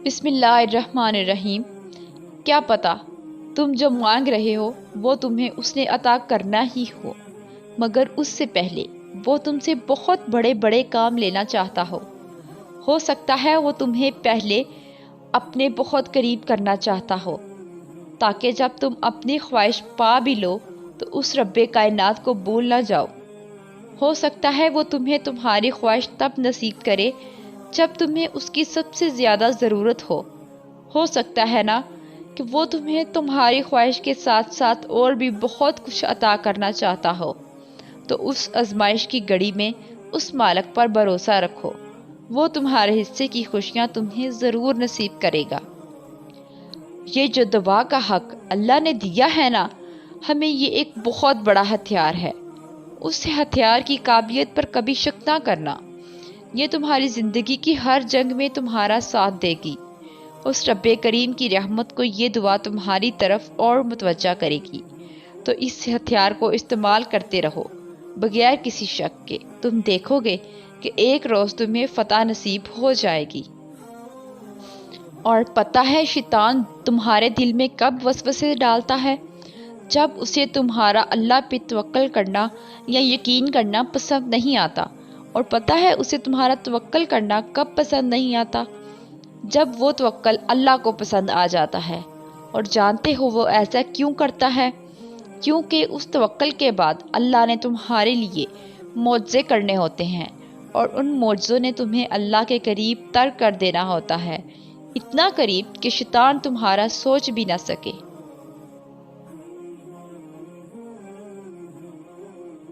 بسم اللہ الرحمن الرحیم۔ کیا پتہ تم جو مانگ رہے ہو وہ تمہیں اس نے عطا کرنا ہی ہو، مگر اس سے پہلے وہ تم سے بہت بڑے بڑے کام لینا چاہتا ہو سکتا ہے وہ تمہیں پہلے اپنے بہت قریب کرنا چاہتا ہو، تاکہ جب تم اپنی خواہش پا بھی لو تو اس رب کائنات کو بھول نہ جاؤ۔ ہو سکتا ہے وہ تمہیں تمہاری خواہش تب نصیب کرے جب تمہیں اس کی سب سے زیادہ ضرورت ہو سکتا ہے نا کہ وہ تمہیں تمہاری خواہش کے ساتھ ساتھ اور بھی بہت کچھ عطا کرنا چاہتا ہو۔ تو اس آزمائش کی گھڑی میں اس مالک پر بھروسہ رکھو، وہ تمہارے حصے کی خوشیاں تمہیں ضرور نصیب کرے گا۔ یہ جو دعا کا حق اللہ نے دیا ہے نا، ہمیں یہ ایک بہت بڑا ہتھیار ہے۔ اس ہتھیار کی قابلیت پر کبھی شک نہ کرنا، یہ تمہاری زندگی کی ہر جنگ میں تمہارا ساتھ دے گی۔ اس رب کریم کی رحمت کو یہ دعا تمہاری طرف اور متوجہ کرے گی، تو اس ہتھیار کو استعمال کرتے رہو بغیر کسی شک کے۔ تم دیکھو گے کہ ایک روز تمہیں فتح نصیب ہو جائے گی۔ اور پتہ ہے شیطان تمہارے دل میں کب وسوسے ڈالتا ہے؟ جب اسے تمہارا اللہ پہ توکل کرنا یا یقین کرنا پسند نہیں آتا۔ اور پتہ ہے اسے تمہارا توکل کرنا کب پسند نہیں آتا؟ جب وہ توکل اللہ کو پسند آ جاتا ہے۔ اور جانتے ہو وہ ایسا کیوں کرتا ہے؟ کیونکہ اس توکل کے بعد اللہ نے تمہارے لیے معجزے کرنے ہوتے ہیں، اور ان معجزوں نے تمہیں اللہ کے قریب تر کر دینا ہوتا ہے، اتنا قریب کہ شیطان تمہارا سوچ بھی نہ سکے۔